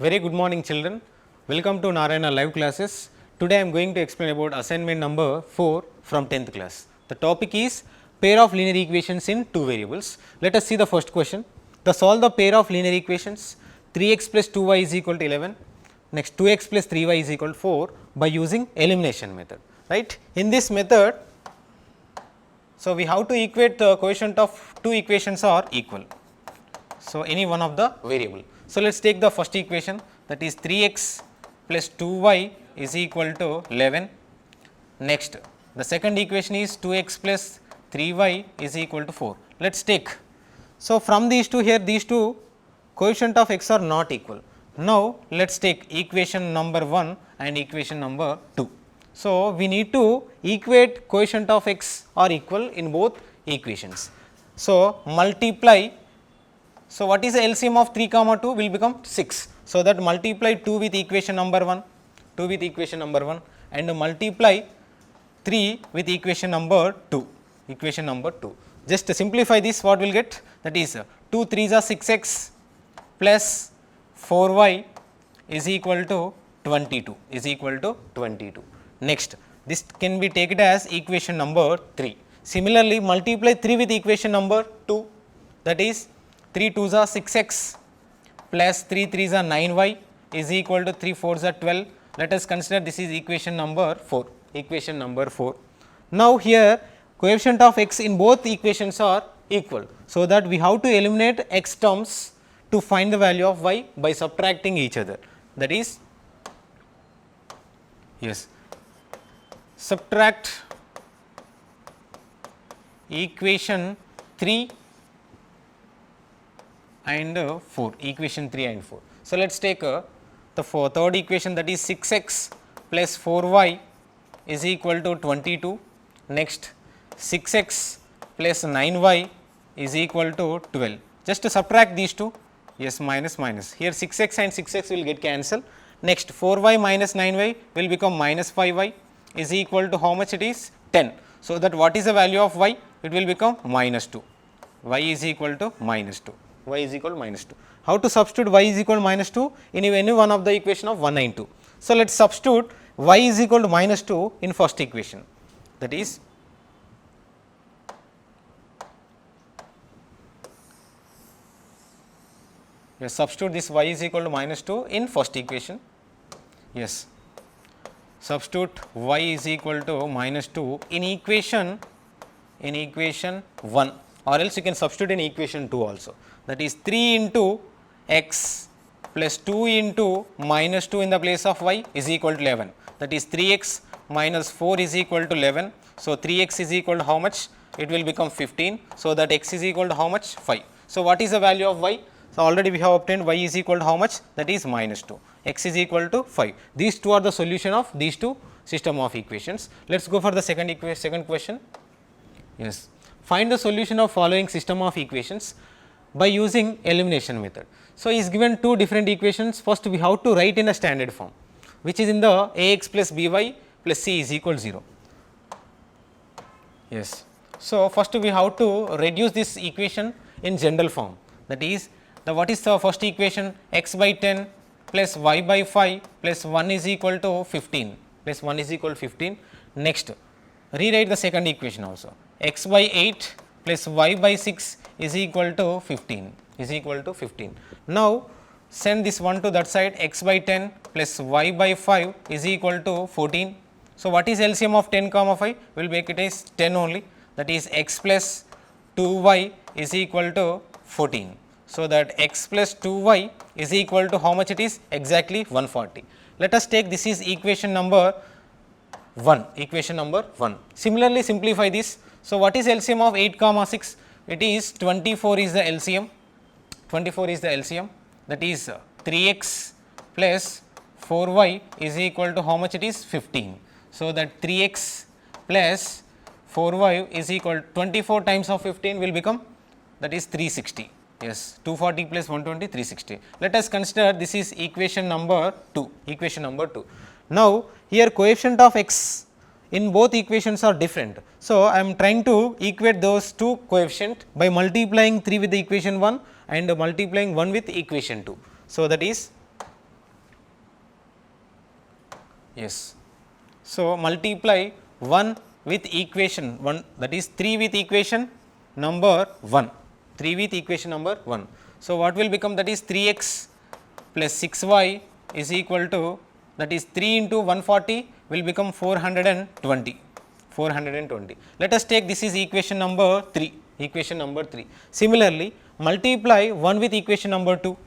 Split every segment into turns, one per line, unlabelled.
Very good morning children, welcome to Narayana live classes. Today I am going to explain about assignment number 4 from 10th class. The topic is pair of linear equations in two variables. Let us see the first question. The solve the pair of linear equations 3x plus 2y is equal to 11, next 2x plus 3y is equal to 4 by using elimination method, right. In this method, so we have to equate the coefficient of two equations are equal. So, any one of the variable. So, let us take the first equation, that is 3x plus 2y is equal to 11. Next, the second equation is 2x plus 3y is equal to 4. Let us take. So, from these two, here these two coefficient of x are not equal. Now, let us take equation number 1 and equation number 2. So, we need to equate coefficient of x are equal in both equations. So, multiply. So, what is the LCM of 3 comma 2 will become 6. So, that multiply 2 with equation number 1, 2 with equation number 1 and multiply 3 with equation number 2, equation number 2. Just to simplify this, what we will get, that is 2 3s are 6x plus 4y is equal to 22, is equal to 22. Next, this can be taken as equation number 3. Similarly, multiply 3 with equation number 2, that is 3 2s are 6x plus 3 3s are 9y is equal to 3 4s are 12. Let us consider this is equation number 4, equation number 4. Now, here coefficient of x in both equations are equal. So, that we have to eliminate x terms to find the value of y by subtracting each other, that is yes, subtract equation 3 and 4, equation 3 and 4. So, let us take the third equation, that is 6x plus 4y is equal to 22. Next, 6x plus 9y is equal to 12. Just to subtract these two, yes, minus minus, here 6x and 6x will get cancelled. Next, 4y minus 9y will become minus 5y is equal to how much it is 10. So, that what is the value of y? It will become minus 2, y is equal to minus 2. Y is equal to minus 2. How to substitute y is equal to minus 2 in any one of the equation of 1 and 2. So, let us substitute y is equal to minus 2 in first equation, that is yes, substitute this y is equal to minus 2 in first equation. Yes, substitute y is equal to minus 2 in equation 1, or else you can substitute in equation 2 also, that is 3 into x plus 2 into minus 2 in the place of y is equal to 11, that is 3x minus 4 is equal to 11. So, 3x is equal to how much? It will become 15. So, that x is equal to how much? 5. So, what is the value of y? So, already we have obtained y is equal to how much? That is minus 2, x is equal to 5. These two are the solution of these two system of equations. Let us go for the second question. Yes, find the solution of following system of equations by using elimination method. So, is given two different equations. First, we have to write in a standard form, which is in the ax plus by plus c is equal to 0. Yes. So, first we have to reduce this equation in general form, that is what is the first equation? X by 10 plus y by 5 plus 1 is equal to 15, plus 1 is equal to 15. Next, rewrite the second equation also, x by 8 plus y by 6 is equal to 15, is equal to 15. Now, send this one to that side, x by 10 plus y by 5 is equal to 14. So, what is LCM of 10 comma 5? We will make it as 10 only, that is x plus 2y is equal to 14. So, that x plus 2y is equal to how much it is? Exactly 140. Let us take this is equation number 1, equation number 1. Similarly, simplify this. So, what is LCM of 8 comma 6? It is 24 is the LCM, 24 is the LCM, that is 3x plus 4y is equal to how much it is? 15. So, that 3x plus 4y is equal to 24 times of 15 will become, that is 360. Yes, 240 plus 120, 360. Let us consider this is equation number 2, equation number 2. Now, here coefficient of x in both equations are different. So, I am trying to equate those two coefficient by multiplying 3 with the equation 1 and multiplying 1 with equation 2. So, that is Yes. So, multiply 1 with equation 1, that is 3 with equation number 1, 3 with equation number 1. So, what will become, that is 3x plus 6y is equal to, that is 3 into 140 will become 420, 420. Let us take this is equation number 3, equation number 3. Similarly, multiply 1 with equation number 2,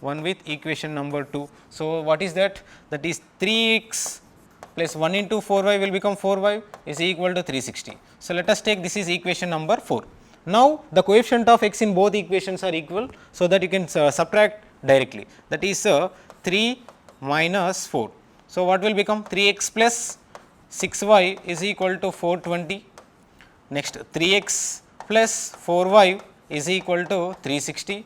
1 with equation number 2. So, what is that? That is 3x plus 1 into 4y will become 4y is equal to 360. So, let us take this is equation number 4. Now, the coefficient of x in both equations are equal, so that you can subtract directly, that is 3 minus 4. So, what will become 3x plus 6y is equal to 420. Next 3x plus 4y is equal to 360.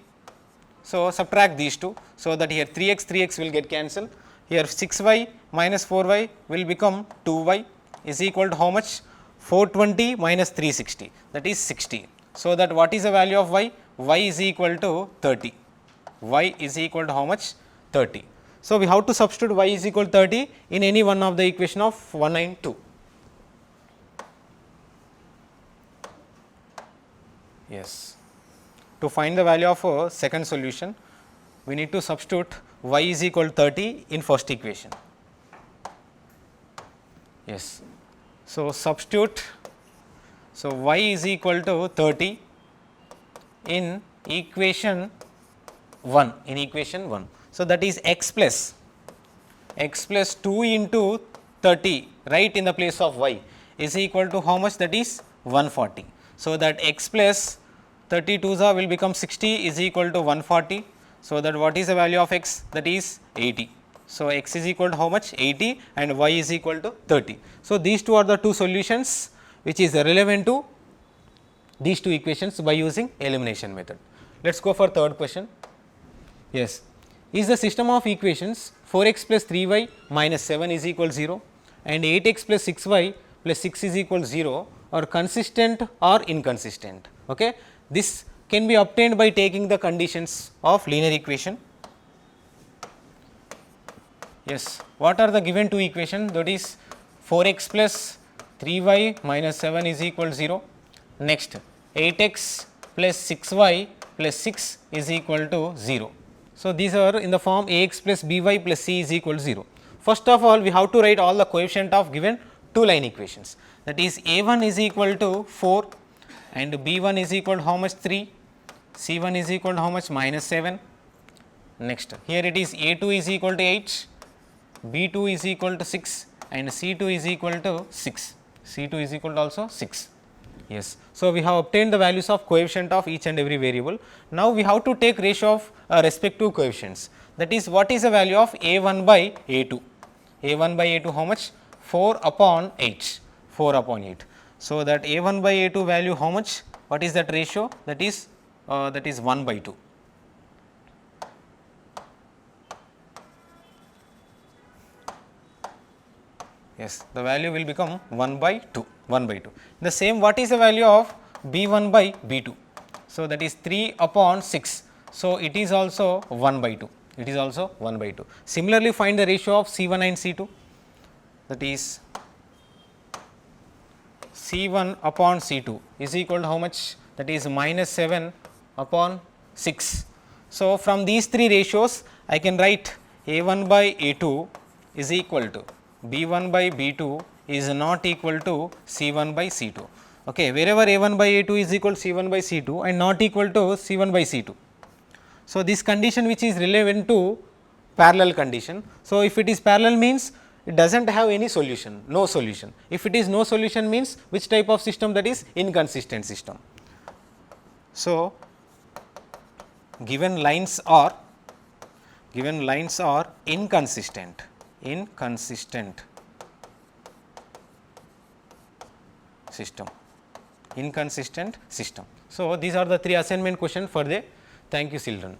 So, subtract these two, so that here 3x will get cancelled, here 6y minus 4y will become 2y is equal to how much? 420 minus 360, that is 60. So, that what is the value of y? Y is equal to 30, y is equal to how much? 30. So, we have to substitute y is equal to 30 in any one of the equation of 1 and 2. Yes. To find the value of a second solution, we need to substitute y is equal to 30 in first equation. Yes. So, substitute, so y is equal to 30 in equation 1, in equation 1. So, that is x plus 2 into 30 right in the place of y is equal to how much? That is 140. So, that x plus 32 will become 60 is equal to 140. So, that what is the value of x? That is 80. So, x is equal to how much? 80 and y is equal to 30. So, these two are the two solutions which is relevant to these two equations by using elimination method. Let us go for third question. Yes. Is the system of equations 4x plus 3y minus 7 is equal to 0 and 8x plus 6y plus 6 is equal to 0 or consistent or inconsistent? Okay. This can be obtained by taking the conditions of linear equation. Yes. What are the given two equations? That is 4x plus 3y minus 7 is equal to 0. Next 8x plus 6y plus 6 is equal to 0. So, these are in the form ax plus by plus c is equal to 0. First of all, we have to write all the coefficient of given two line equations, that is a1 is equal to 4 and b1 is equal to how much? 3, c1 is equal to how much? Minus 7. Next, here it is a2 is equal to 8, b2 is equal to 6 and c2 is equal to 6, c2 is equal to also 6. Yes. So, we have obtained the values of coefficient of each and every variable. Now, we have to take ratio of respective coefficients, that is what is the value of a1 by a2, a1 by a2 how much? 4 upon 8, 4 upon 8. So, that a1 by a2 value how much? What is that ratio? That is 1 by 2. Yes, the value will become 1 by 2, 1 by 2. The same, what is the value of b1 by b2? So, that is 3 upon 6. So, it is also 1 by 2, it is also 1 by 2. Similarly, find the ratio of c1 and c2, that is c1 upon c2 is equal to how much? That is minus 7 upon 6. So, from these three ratios I can write a1 by a2 is equal to b1 by b2 is not equal to c1 by c2. Okay, wherever a1 by a2 is equal to c1 by c2 and not equal to c1 by c2. So, this condition which is relevant to parallel condition. So, if it is parallel means it does not have any solution, no solution. If it is no solution means which type of system? That is inconsistent system. So, given lines are inconsistent, system, inconsistent system. So, these are the three assignment questions for the. Thank you, children.